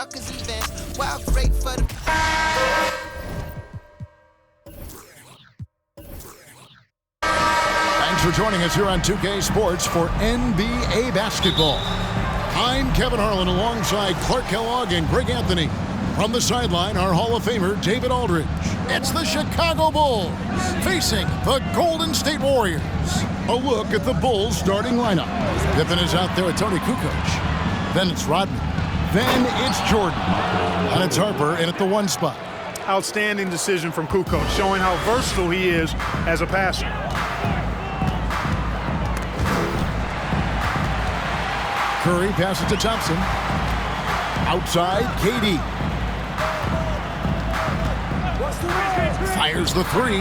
suckers in vans. Wild great for the. Thanks for joining us here on 2K Sports for NBA basketball. I'm Kevin Harlan alongside Clark Kellogg and Greg Anthony. From the sideline, our Hall of Famer, David Aldridge. It's the Chicago Bulls facing the Golden State Warriors. A look at the Bulls' starting lineup. Pippen is out there with Tony Kukoc. Then it's Rodman. Then it's Jordan. And it's Harper in at the 1 spot. Outstanding decision from Kukoc, showing how versatile he is as a passer. Curry passes to Thompson. Outside, KD. Fires the 3.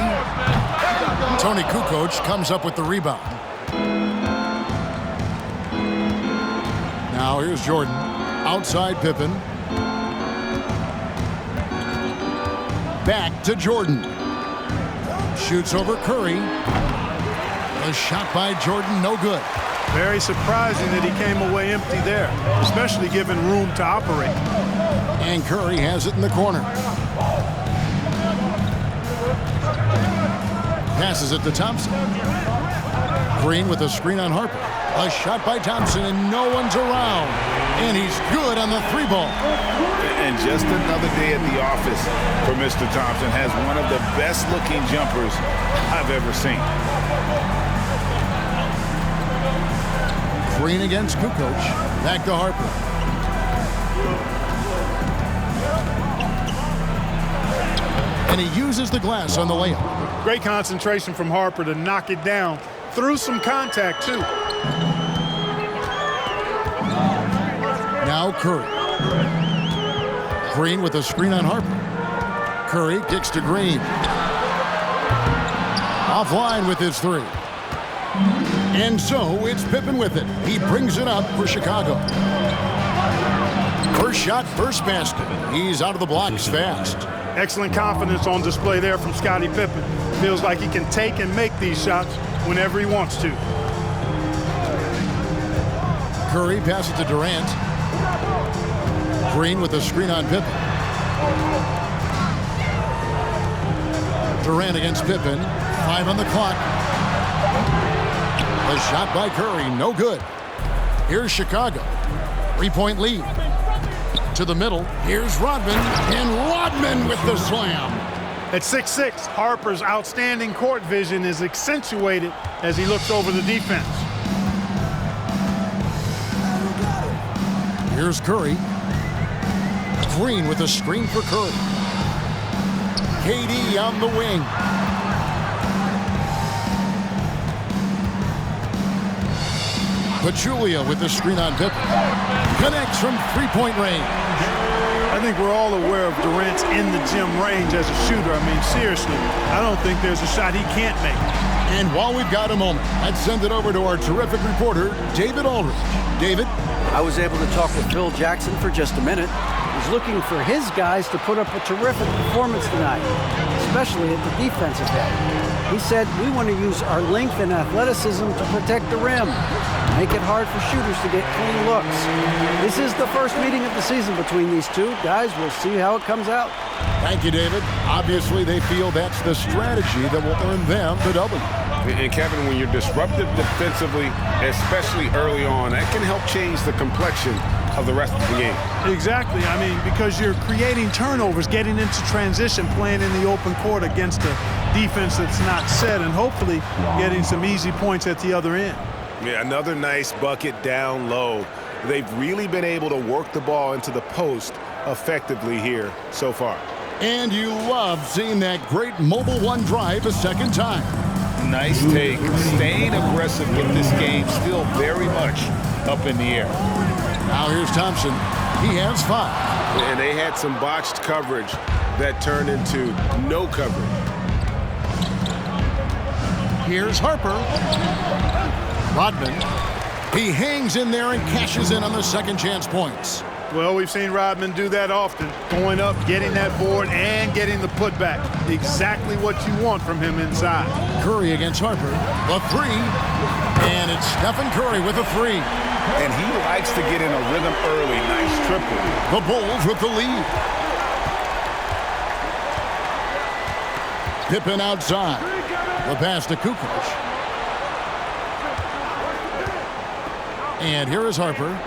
Tony Kukoc comes up with the rebound. Now here's Jordan. Outside Pippen. Back to Jordan. Shoots over Curry. A shot by Jordan, no good. Very surprising that he came away empty there, especially given room to operate. And Curry has it in the corner. Passes it to Thompson. Green with a screen on Harper. A shot by Thompson and no one's around. And he's good on the 3-ball. And just another day at the office for Mr. Thompson. Has one of the best looking jumpers I've ever seen. Green against Kukoc. Back to Harper. And he uses the glass on the layup. Great concentration from Harper to knock it down. Through some contact, too. Now Curry. Green with a screen on Harper. Curry kicks to Green. Offline with his 3. And so it's Pippen with it. He brings it up for Chicago. First shot, first basket. He's out of the blocks fast. Excellent confidence on display there from Scottie Pippen. Feels like he can take and make these shots whenever he wants to. Curry passes to Durant. Green with a screen on Pippen. Durant against Pippen. 5 on the clock. A shot by Curry, no good. Here's Chicago. 3-point lead. To the middle, here's Rodman, and Rodman with the slam. At 6'6", Harper's outstanding court vision is accentuated as he looks over the defense. Here's Curry. Green with a screen for Curry. KD on the wing. Pachulia with the screen on Pippen. Connects from 3-point range. I think we're all aware of Durant's in-the-gym range as a shooter. I mean, seriously, I don't think there's a shot he can't make. And while we've got a moment, let's send it over to our terrific reporter, David Aldridge. David? I was able to talk with Phil Jackson for just a minute. He's looking for his guys to put up a terrific performance tonight, especially at the defensive end. He said, we want to use our length and athleticism to protect the rim, make it hard for shooters to get clean looks. This is the first meeting of the season between these two. Guys, we'll see how it comes out. Thank you, David. Obviously, they feel that's the strategy that will earn them the W. And Kevin, when you're disruptive defensively, especially early on, that can help change the complexion of the rest of the game. Exactly. I mean, because you're creating turnovers, getting into transition, playing in the open court against a defense that's not set, and hopefully getting some easy points at the other end. Yeah, another nice bucket down low. They've really been able to work the ball into the post effectively here so far. And you love seeing that great mobile 1 drive a second time. Nice take. Staying aggressive with this game, still very much up in the air. Now here's Thompson. He has 5. And they had some botched coverage that turned into no coverage. Here's Harper. Rodman. He hangs in there and cashes in on the second chance points. Well, we've seen Rodman do that often, going up, getting that board, and getting the putback. Exactly what you want from him inside. Curry against Harper. The 3. And it's Stephen Curry with a 3. and he likes to get in a rhythm early. Nice triple. The Bulls with the lead. Pippen outside. The pass to Kukoc. And here is Harper.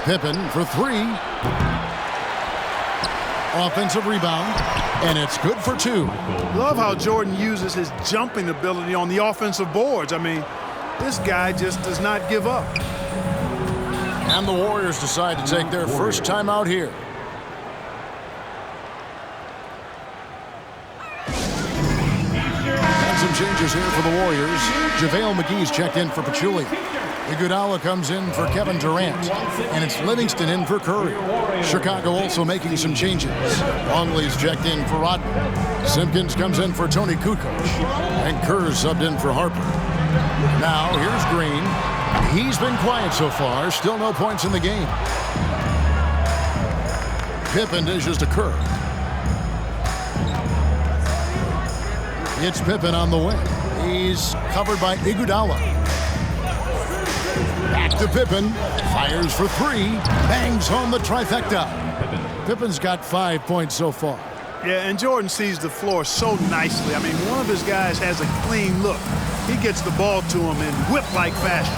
Pippen for three. Offensive rebound, and it's good for two. Love how Jordan uses his jumping ability on the offensive boards. I mean, this guy just does not give up. And the Warriors decide to take their first time out here. And some changes here for the Warriors. JaVale McGee's checked in for Pachulia. Iguodala comes in for Kevin Durant, and it's Livingston in for Curry. Chicago also making some changes. Longley's checked in for Rodman. Simpkins comes in for Tony Kukoc, and Kerr's subbed in for Harper. Now here's Green. He's been quiet so far, still no points in the game. Pippen dishes to Kerr. It's Pippen on the wing. He's covered by Iguodala. Back to Pippen, fires for three, bangs home the trifecta. Pippen's got 5 points so far. Yeah, and Jordan sees the floor so nicely. I mean, one of his guys has a clean look. He gets the ball to him in whip-like fashion.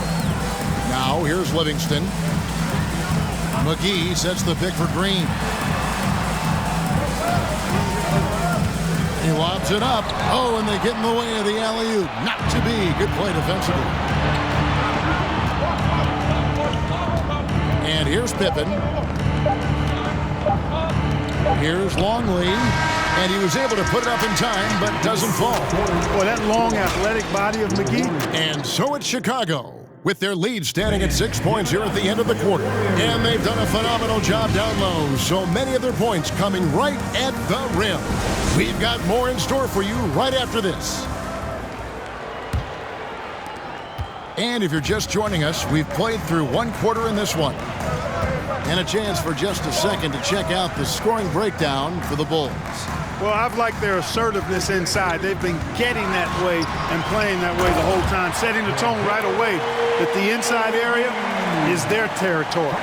Now here's Livingston. McGee sets the pick for Green. He lobs it up. Oh, and they get in the way of the alley-oop. Not to be. Good play defensively. And here's Pippen. Here's Longley. And he was able to put it up in time, but doesn't fall. Boy, that long, athletic body of McGee. And so it's Chicago, with their lead standing at 6 points here at the end of the quarter. And they've done a phenomenal job down low, so many of their points coming right at the rim. We've got more in store for you right after this. And if you're just joining us, we've played through one quarter in this one. And a chance for just a second to check out the scoring breakdown for the Bulls. Well, I've liked their assertiveness inside. They've been getting that way and playing that way the whole time, setting the tone right away that the inside area is their territory.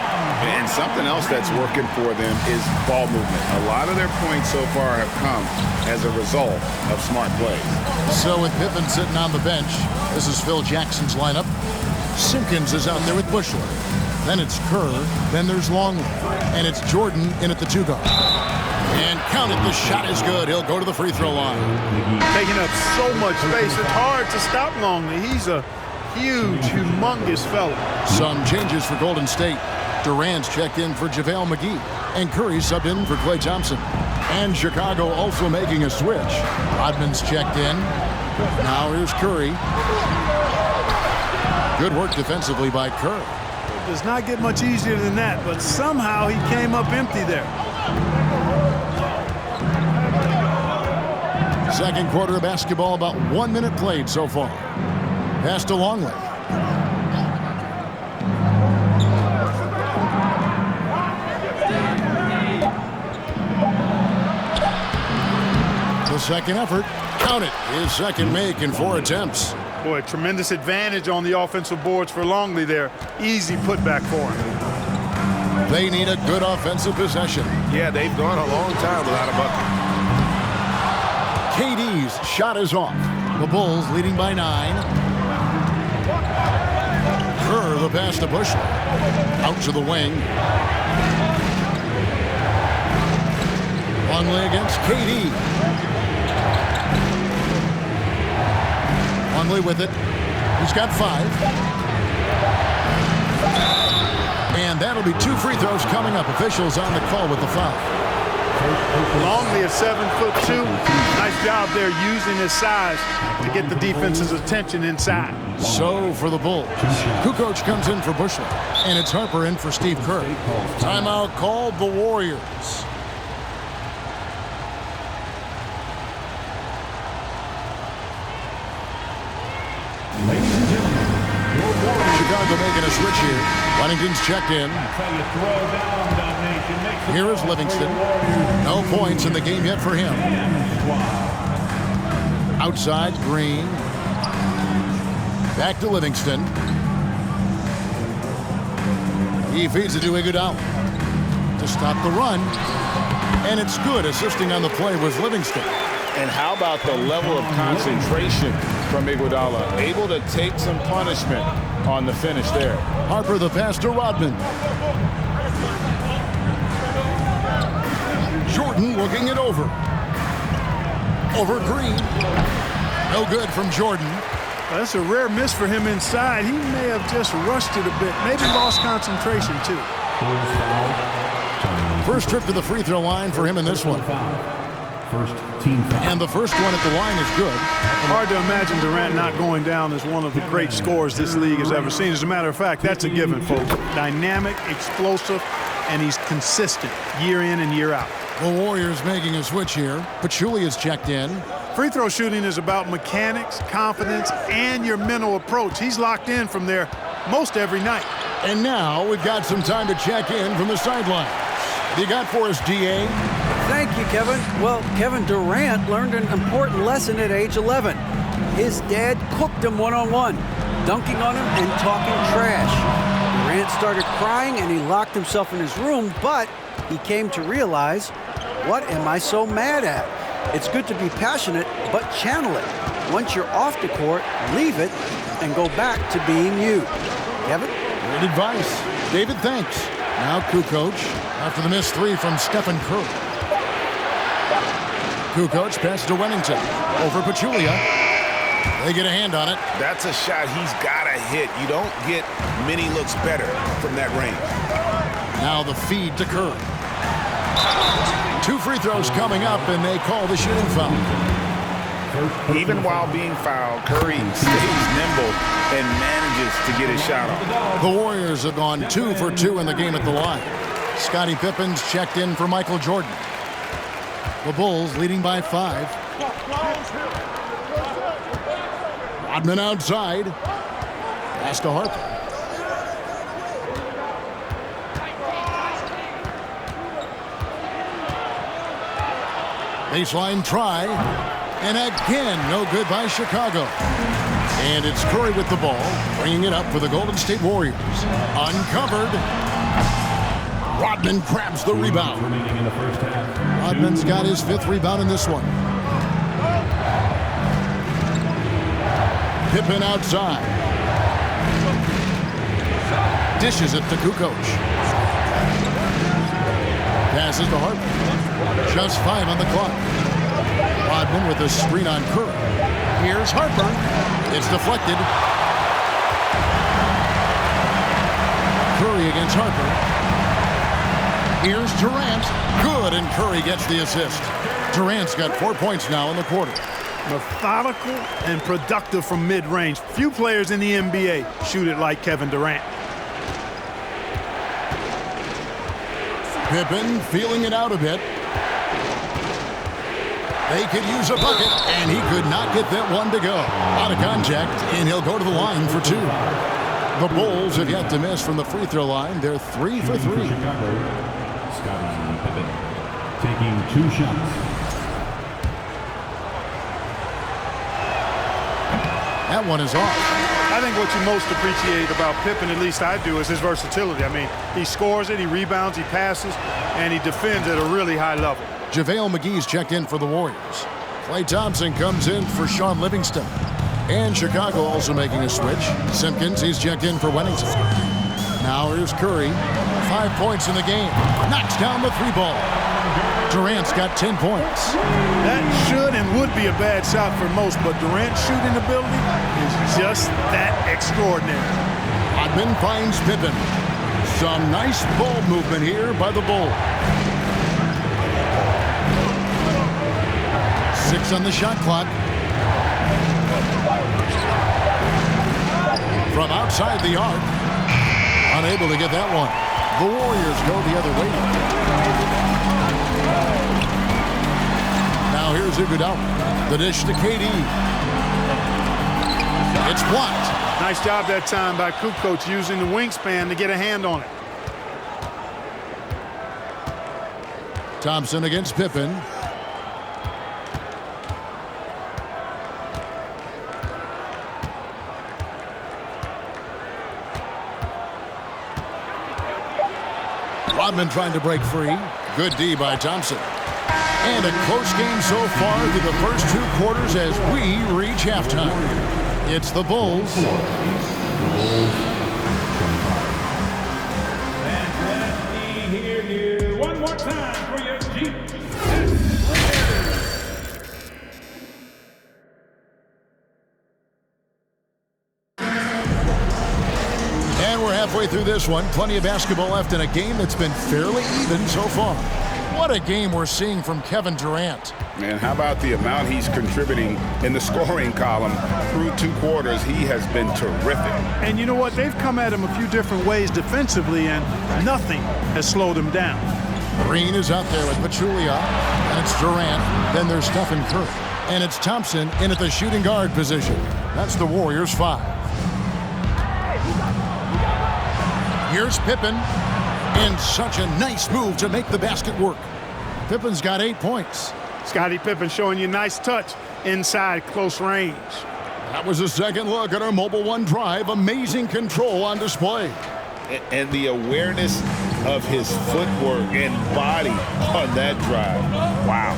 And something else that's working for them is ball movement. A lot of their points so far have come as a result of smart plays. So with Pippen sitting on the bench, this is Phil Jackson's lineup. Simpkins is out there with Bushler. Then it's Kerr. Then there's Longley. And it's Jordan in at the two guard. And count it, the shot is good. He'll go to the free throw line. Taking up so much space, it's hard to stop Longley. He's a huge, humongous fella. Some changes for Golden State. Durant's checked in for JaVale McGee. And Curry subbed in for Klay Thompson. And Chicago also making a switch. Rodman's checked in. Now here's Curry. Good work defensively by Kerr. It does not get much easier than that, but somehow he came up empty there. Second quarter of basketball, about 1 minute played so far. Pass to Longley. The second effort, count it, his second make in 4 attempts. Boy, tremendous advantage on the offensive boards for Longley there. Easy putback for him. They need a good offensive possession. Yeah, they've gone a long time without a bucket. KD's shot is off. The Bulls leading by 9. Kerr, the pass to Bushler. Out to the wing. Longley against KD. Longley with it. He's got 5. And that'll be 2 free throws coming up. Officials on the call with the foul. Longley at 7'2". Nice job there using his size to get the defense's attention inside. So for the Bulls, Kukoc comes in for Bushler, and it's Harper in for Steve Kerr. Timeout called the Warriors. Chicago making a switch here. Wennington's checked in. Here is Livingston. No points in the game yet for him. Outside, Green. Back to Livingston. He feeds it to Iguodala to stop the run. And it's good. Assisting on the play was Livingston. And how about the level of concentration from Iguodala? Able to take some punishment on the finish there. Harper the pass to Rodman. Jordan looking it over. Over Green. No good from Jordan. That's a rare miss for him inside. He may have just rushed it a bit. Maybe lost concentration, too. First trip to the free throw line for him in this one. First team foul. And the first one at the line is good. Hard to imagine Durant not going down as one of the great scorers this league has ever seen. As a matter of fact, that's a given, folks. Dynamic, explosive, and he's consistent year in and year out. The Warriors making a switch here. Pachulia's checked in. Free throw shooting is about mechanics, confidence, and your mental approach. He's locked in from there most every night. And now we've got some time to check in from the sideline. What do you got for us, DA? Thank you, Kevin. Well, Kevin Durant learned an important lesson at age 11. His dad cooked him one-on-one, dunking on him and talking trash. Durant started crying and he locked himself in his room, but he came to realize, what am I so mad at? It's good to be passionate, but channel it. Once you're off the court, leave it and go back to being you. Kevin? Great advice. David, thanks. Now Kukoc after the missed three from Stephen Curry. Kukoc passes to Wennington. Over Pachulia. They get a hand on it. That's a shot he's got to hit. You don't get many looks better from that range. Now the feed to Curry. 2 free throws coming up, and they call the shooting foul. Even while being fouled, Curry stays nimble and manages to get his shot off. The Warriors have gone 2 for 2 in the game at the line. Scottie Pippen's checked in for Michael Jordan. The Bulls leading by 5. Rodman outside. Pass to Harper. Baseline try. And again, no good by Chicago. And it's Curry with the ball, bringing it up for the Golden State Warriors. Uncovered. Rodman grabs the rebound. Rodman's got his 5th rebound in this one. Pippen outside. Dishes it to Kukoc. Passes to Harper. Just 5 on the clock. Rodman with a screen on Curry. Here's Harper. It's deflected. Curry against Harper. Here's Durant. Good, and Curry gets the assist. Durant's got 4 points now in the quarter. Methodical and productive from mid-range. Few players in the NBA shoot it like Kevin Durant. Pippen feeling it out a bit. They could use a bucket, and he could not get that one to go. Out of contact, and he'll go to the line for 2. The Bulls have yet to miss from the free throw line. They're 3 for 3. Scottie Pippen taking 2 shots. That one is off. I think what you most appreciate about Pippen, at least I do, is his versatility. I mean, he scores it, he rebounds, he passes, and he defends at a really high level. JaVale McGee's checked in for the Warriors. Klay Thompson comes in for Sean Livingston. And Chicago also making a switch. Simpkins, he's checked in for Wennington. Now here's Curry. 5 points in the game. Knocks down the 3-ball. Durant's got 10 points. That should and would be a bad shot for most, but Durant's shooting ability is just that extraordinary. Rodman finds Pippen. Some nice ball movement here by the Bulls. 6 on the shot clock. From outside the arc. Unable to get that one. The Warriors go the other way. Now here's Iguodala. The dish to KD. It's blocked. Nice job that time by Kukoc using the wingspan to get a hand on it. Thompson against Pippen. Rodman trying to break free. Good D by Thompson. And a close game so far through the first 2 quarters as we reach halftime. It's the Bulls. And let me hear you one more time for your Jeep. And we're halfway through this one. Plenty of basketball left in a game that's been fairly even so far. What a game we're seeing from Kevin Durant. And how about the amount he's contributing in the scoring column through 2 quarters? He has been terrific. And you know what? They've come at him a few different ways defensively, and nothing has slowed him down. Green is out there with Pachulia, and it's Durant. Then there's Stephen Curry, and it's Thompson in at the shooting guard position. That's the Warriors' 5. Here's Pippen, and such a nice move to make the basket work. Pippen's got 8 points. Scottie Pippen showing you nice touch inside close range. That was a second look at our Mobile One drive. Amazing control on display. And the awareness of his footwork and body on that drive. Wow.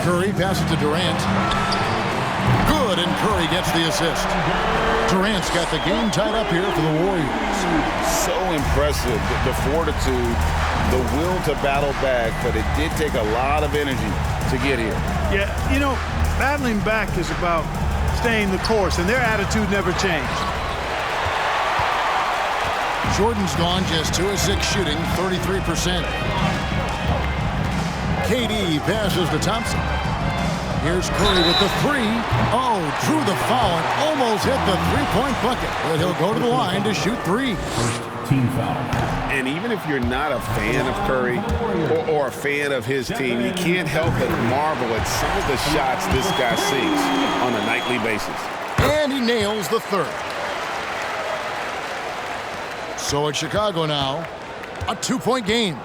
Curry passes to Durant. Good, and Curry gets the assist. Durant's got the game tied up here for the Warriors. So impressive, the fortitude, the will to battle back, but it did take a lot of energy to get here. Yeah, you know, battling back is about staying the course, and their attitude never changed. Jordan's gone just 2 of 6 shooting, 33%. KD passes to Thompson. Here's Curry with the 3. Oh, drew the foul and almost hit the 3-point bucket. But he'll go to the line to shoot 3. First team foul. And even if you're not a fan of Curry or a fan of his team, you can't help but marvel at some of the shots this guy sinks on a nightly basis. And he nails the 3rd. So it's Chicago now, a 2-point game.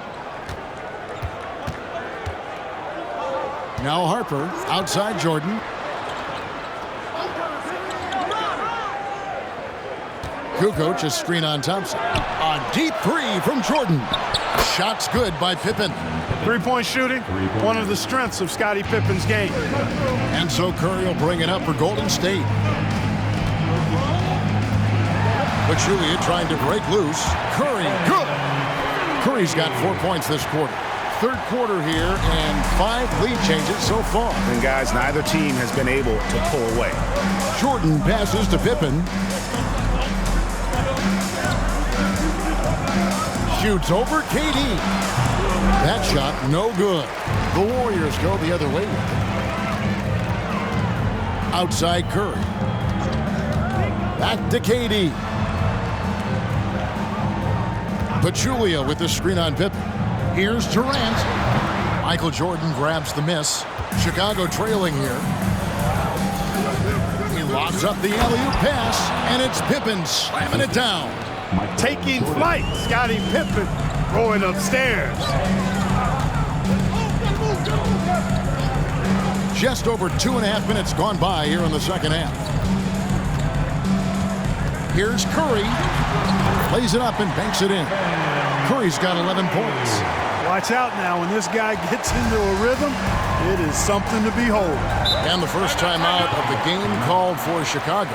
Now Harper outside Jordan. Kukoc is screen on Thompson. A deep 3 from Jordan. Shot's good by Pippen. 3-point shooting, one of the strengths of Scottie Pippen's game. And so Curry will bring it up for Golden State. Pachulia trying to break loose. Curry, good. Curry's got 4 points this quarter. 3rd quarter here and 5 lead changes so far. And guys, neither team has been able to pull away. Jordan passes to Pippen. Shoots over KD. That shot no good. The Warriors go the other way with it. Outside Curry. Back to KD. Pachulia with the screen on Pippen. Here's Durant. Michael Jordan grabs the miss. Chicago trailing here. He lobs up the alley-oop pass, and it's Pippen slamming it down. Taking flight, Scottie Pippen going upstairs. Just over 2.5 minutes gone by here in the second half. Here's Curry. Plays it up and banks it in. Curry's got 11 points. Watch out now. When this guy gets into a rhythm, it is something to behold. And the first time out of the game called for Chicago.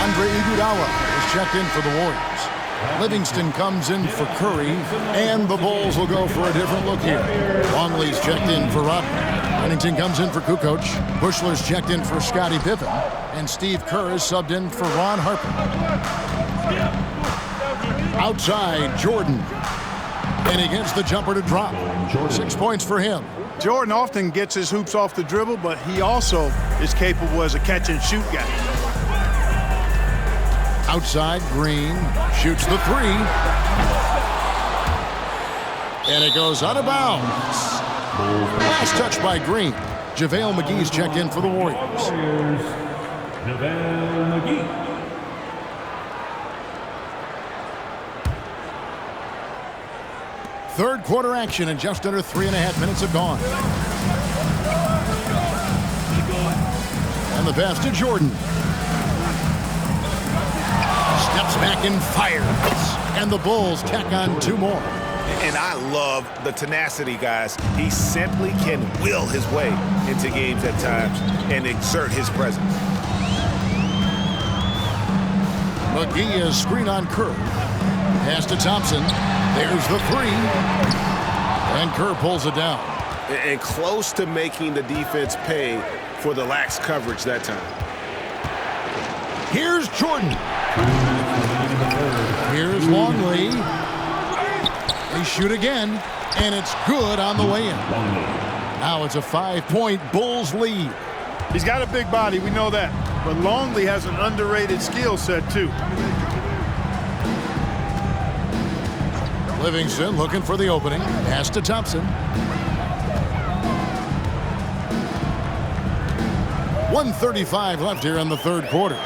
Andre Iguodala is checked in for the Warriors. Livingston comes in for Curry, and the Bulls will go for a different look here. Longley's checked in for Rodman. Pennington comes in for Kukoc. Bushler's checked in for Scottie Pippen. And Steve Kerr is subbed in for Ron Harper. Outside, Jordan. And he gets the jumper to drop. 6 points for him. Jordan often gets his hoops off the dribble, but he also is capable as a catch-and-shoot guy. Outside, Green shoots the 3. And it goes out of bounds. Last touch by Green. JaVale McGee's checked in for the Warriors. JaVale McGee. Third quarter action, and just under 3.5 minutes have gone. And the pass to Jordan. Steps back and fires. And the Bulls tack on 2 more. And I love the tenacity, guys. He simply can will his way into games at times and exert his presence. McGee is screen on Kerr. Pass to Thompson. There's the 3. And Kerr pulls it down. And close to making the defense pay for the lax coverage that time. Here's Jordan. Here's Longley. They shoot again, and it's good on the way in. Now it's a 5-point Bulls lead. He's got a big body, we know that. But Longley has an underrated skill set, too. Livingston looking for the opening. Pass to Thompson. 1:35 left here in the 3rd quarter.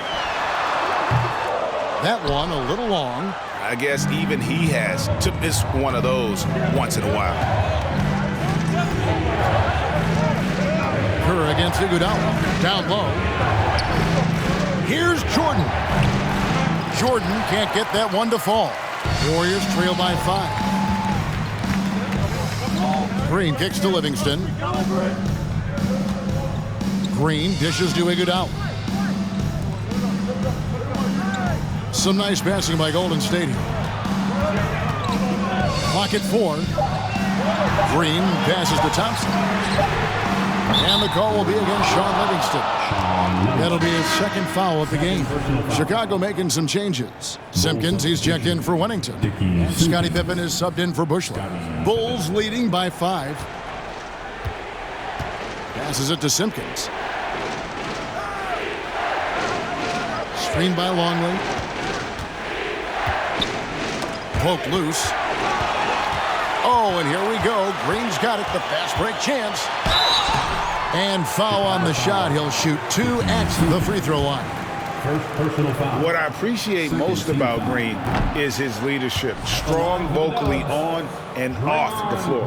That one a little long. I guess even he has to miss one of those once in a while. Kerr against Iguodala. Down low. Here's Jordan. Jordan can't get that one to fall. Warriors trail by 5. Green kicks to Livingston. Green dishes to Iguodala. Some nice passing by Golden State here. Clock at 4. Green passes to Thompson. And the call will be against Shaun Livingston. That'll be his 2nd foul of the game. Chicago making some changes. Simpkins, he's checked in for Wennington. And Scottie Pippen is subbed in for Bushland. Bulls leading by 5. Passes it to Simpkins. Screen by Longley. Poke loose. Oh, and here we go. Green's got it. The fast break chance. And foul on the shot. He'll shoot 2 at the free throw line. First personal foul. What I appreciate most about Green is his leadership. Strong vocally on and off the floor.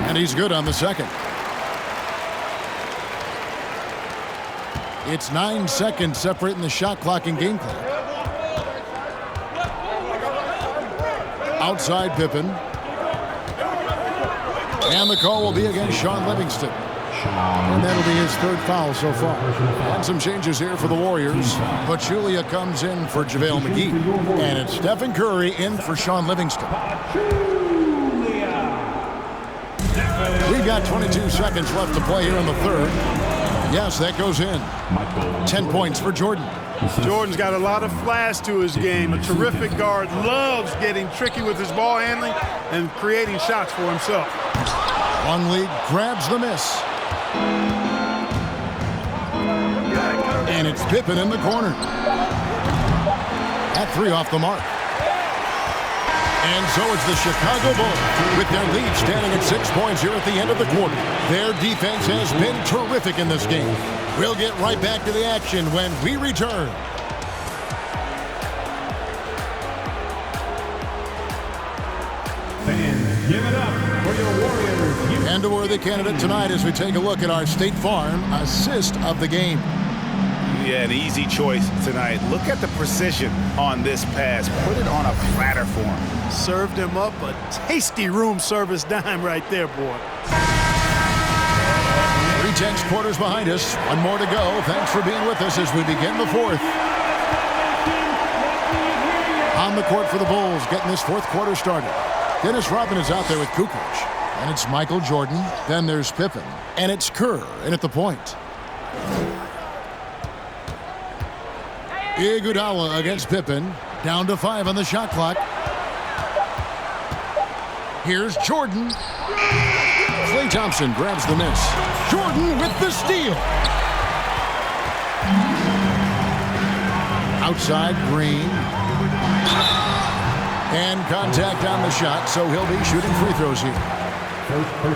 And he's good on the 2nd. It's 9 seconds separating the shot clock and game clock. Outside Pippen. And the call will be against Shaun Livingston. And that'll be his 3rd foul so far. And some changes here for the Warriors. Pachulia comes in for JaVale McGee. And it's Stephen Curry in for Shaun Livingston. We've got 22 seconds left to play here in the 3rd. Yes, that goes in. 10 points for Jordan. Jordan's got a lot of flash to his game. A terrific guard, loves getting tricky with his ball handling and creating shots for himself. Longley grabs the miss. And it's Pippen in the corner. That 3 off the mark. And so it's the Chicago Bulls with their lead standing at 6 points here at the end of the quarter. Their defense has been terrific in this game. We'll get right back to the action when we return. Fans, give it up for your Warriors. And a worthy candidate tonight as we take a look at our State Farm assist of the game. Yeah, an easy choice tonight. Look at the precision on this pass. Put it on a platter for him. Served him up a tasty room service dime right there, boy. 3 quarters behind us. 1 more to go. Thanks for being with us as we begin the 4th. On the court for the Bulls, getting this 4th quarter started. Dennis Rodman is out there with Kukoc. And it's Michael Jordan. Then there's Pippen. And it's Kerr in at the point. Iguodala against Pippen. Down to 5 on the shot clock. Here's Jordan. Klay Thompson grabs the miss. Jordan with the steal. Outside Green. And contact on the shot, so he'll be shooting free throws here.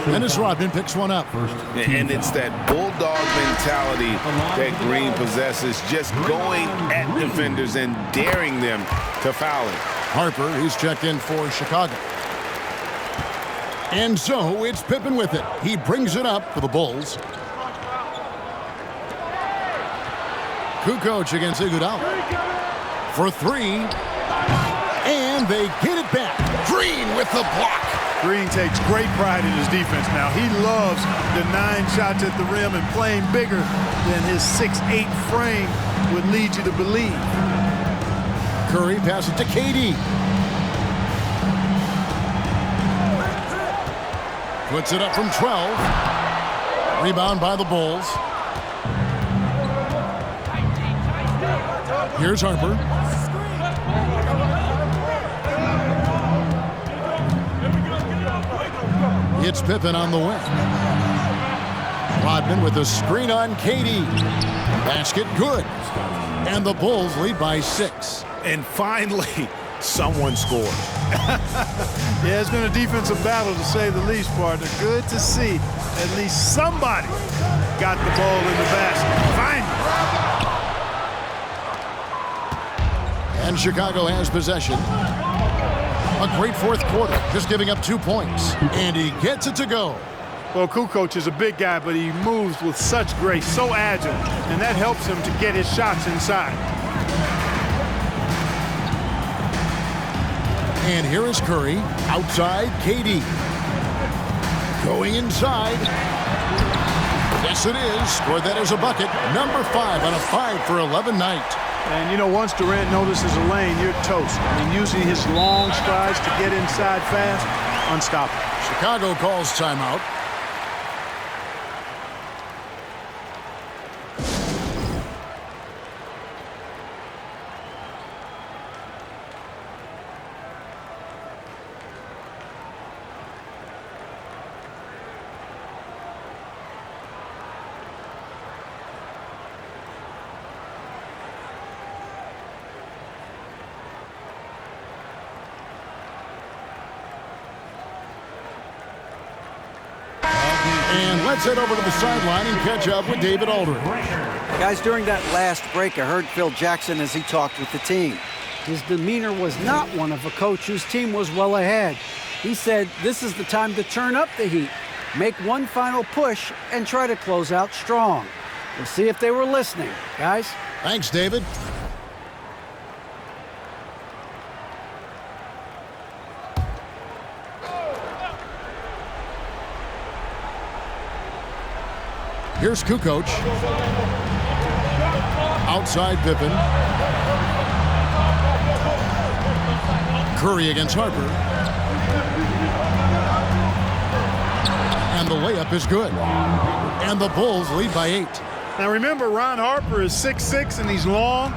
Dennis Rodman picks one up. And it's that bulldog mentality that Green possesses, just going at defenders and daring them to foul him. Harper, he's checked in for Chicago. And so it's Pippen with it. He brings it up for the Bulls. Kukoc against Iguodala. for three. And they get it back. Green with the block. Green takes great pride in his defense now. He loves denying shots at the rim and playing bigger than his 6'8" frame would lead you to believe. Curry passes it to KD. Puts it up from 12. Rebound by the Bulls. Here's Harper. It's Pippen on the wing. Rodman with a screen on KD. Basket good. And the Bulls lead by 6. And finally, someone scored. Yeah, it's been a defensive battle to say the least, partner. Good to see at least somebody got the ball in the basket. Finally. And Chicago has possession. A great fourth quarter, just giving up 2 points. And he gets it to go. Well, Kukoc is a big guy, but he moves with such grace, so agile, and that helps him to get his shots inside. And here is Curry, outside KD. Going inside. Yes, it is. Scored that as a bucket. Number 5 on a 5-for-11 night. And, you know, once Durant notices a lane, you're toast. I mean, using his long strides to get inside fast, unstoppable. Chicago calls timeout. And let's head over to the sideline and catch up with David Aldridge. Guys, during that last break, I heard Phil Jackson as he talked with the team. His demeanor was not one of a coach whose team was well ahead. He said this is the time to turn up the heat, make one final push, and try to close out strong. We'll see if they were listening, guys. Thanks, David. Here's Kukoc. Outside Pippen. Curry against Harper. And the layup is good. And the Bulls lead by 8. Now remember, Ron Harper is 6'6", and he's long.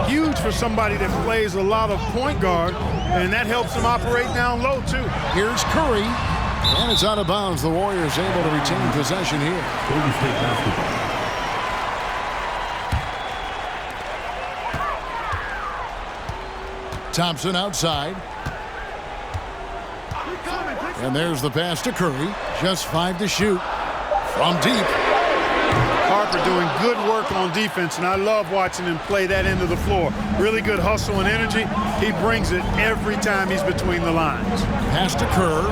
Huge for somebody that plays a lot of point guard, and that helps him operate down low, too. Here's Curry. And it's out of bounds. The Warriors able to retain possession here. Golden State basketball. Thompson outside. And there's the pass to Curry. Just 5 to shoot. From deep. Harper doing good work on defense, and I love watching him play that end of the floor. Really good hustle and energy. He brings it every time he's between the lines. Pass to Kerr.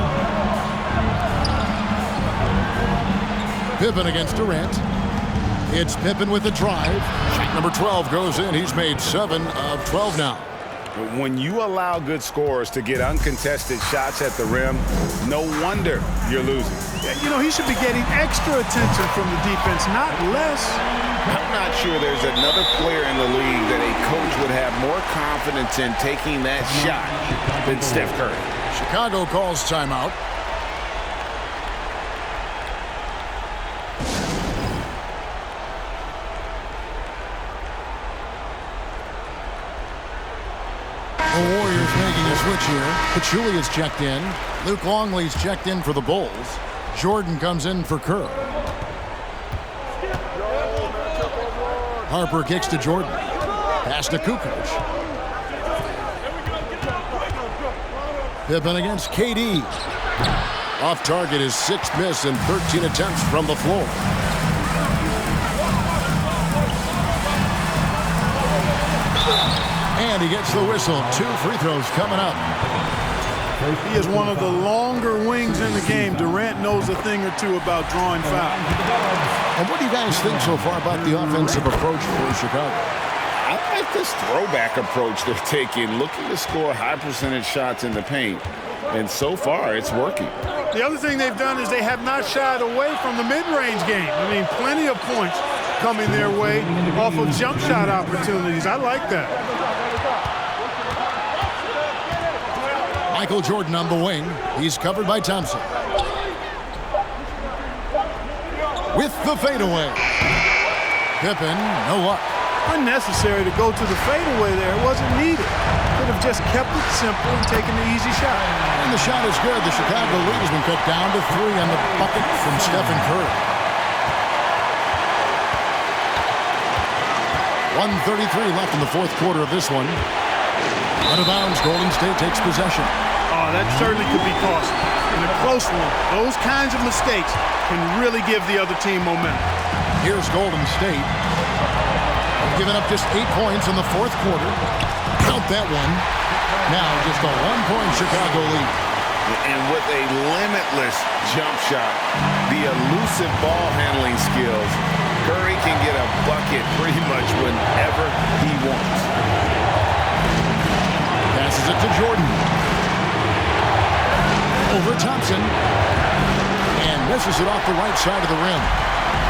Pippen against Durant. It's Pippen with the drive. Shot number 12 goes in. He's made 7 of 12 now. When you allow good scorers to get uncontested shots at the rim, no wonder you're losing. You know, he should be getting extra attention from the defense, not less. I'm not sure there's another player in the league that a coach would have more confidence in taking that shot than Steph Curry. Chicago calls timeout. The Warriors making a switch here. Pachulia is checked in. Luke Longley's checked in for the Bulls. Jordan comes in for Kerr. Harper kicks to Jordan. Pass to Kukoc. Pippen against KD. Off target is 6th miss and 13 attempts from the floor. And he gets the whistle. 2 free throws coming up. He is one of the longer wings in the game. Durant knows a thing or two about drawing fouls. And what do you guys think so far about the offensive approach for Chicago? I like this throwback approach they're taking, looking to score high percentage shots in the paint. And so far, it's working. The other thing they've done is they have not shied away from the mid-range game. I mean, plenty of points coming their way off of jump shot opportunities. I like that. Michael Jordan on the wing. He's covered by Thompson. With the fadeaway. Pippen, no luck. Unnecessary to go to the fadeaway there. It wasn't needed. Could have just kept it simple and taken the easy shot. And the shot is good. The Chicago lead has been cut down to 3 on the bucket from Stephen Curry. 1:33 left in the fourth quarter of this one. Out of bounds, Golden State takes possession. Oh, that certainly could be costly. In a close one, those kinds of mistakes can really give the other team momentum. Here's Golden State. Giving up just 8 points in the fourth quarter. Count that one. Now just a 1-point Chicago lead. And with a limitless jump shot, the elusive ball handling skills, Curry can get a bucket pretty much whenever he wants. Passes it to Jordan. Over Thompson. And misses it off the right side of the rim.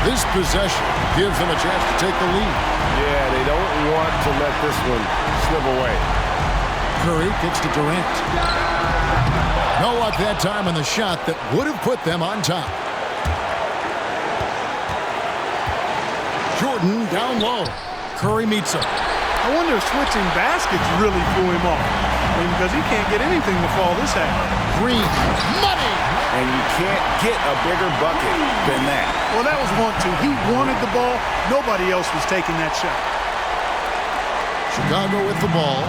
This possession gives them a chance to take the lead. Yeah, they don't want to let this one slip away. Curry kicks to Durant. No luck that time on the shot that would have put them on top. Jordan down low. Curry meets him. I wonder if switching baskets really threw him off. I mean, because he can't get anything to fall this half. Green. Money! And you can't get a bigger bucket than that. Well, that was 1-2. He wanted the ball. Nobody else was taking that shot. Chicago with the ball.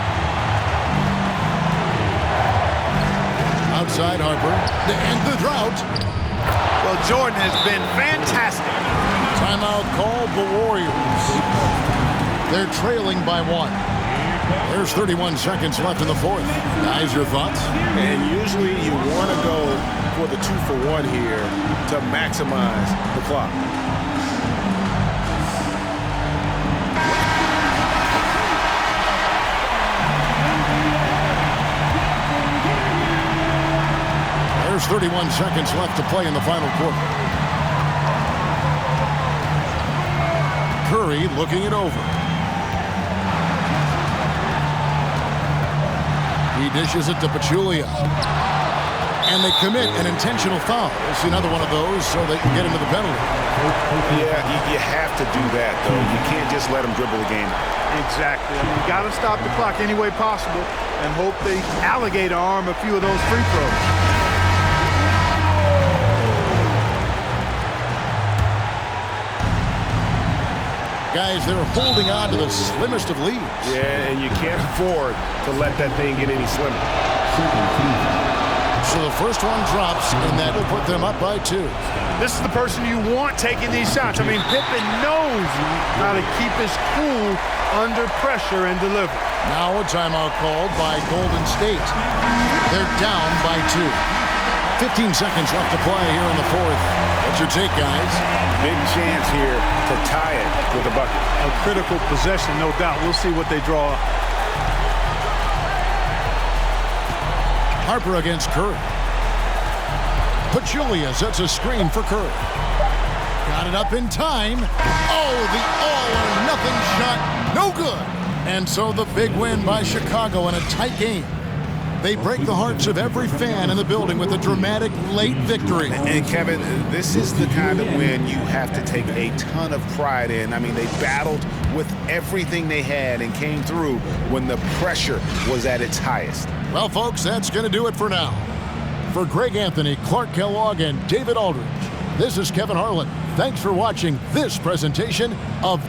Outside Harper. To end the drought. Well, Jordan has been fantastic. Timeout called the Warriors. They're trailing by 1. There's 31 seconds left in the fourth. Guys, your thoughts? And usually you want to go for the 2-for-1 here to maximize the clock. There's 31 seconds left to play in the final quarter. Curry looking it over. He dishes it to Pachulia. And they commit an intentional foul. It's another one of those so they can get into the penalty. Yeah, you have to do that, though. You can't just let them dribble the game. Exactly. I mean, you got to stop the clock any way possible and hope they alligator arm a few of those free throws. Guys, they're holding on to the slimmest of leads. Yeah, and you can't afford to let that thing get any slimmer. So the first one drops, and that will put them up by 2. This is the person you want taking these shots. I mean, Pippen knows how to keep his cool under pressure and deliver. Now a timeout called by Golden State. They're down by 2. 15 seconds left to play here in the fourth. What's your take, guys? Big chance here to tie it with a bucket. A critical possession, no doubt. We'll see what they draw up. Harper against Curry. Pachulia sets a screen for Curry. Got it up in time. Oh, the all-or-nothing shot. No good. And so the big win by Chicago in a tight game. They break the hearts of every fan in the building with a dramatic late victory. And Kevin, this is the kind of win you have to take a ton of pride in. I mean, they battled with everything they had and came through when the pressure was at its highest. Well, folks, that's going to do it for now. For Greg Anthony, Clark Kellogg, and David Aldridge, this is Kevin Harlan. Thanks for watching this presentation of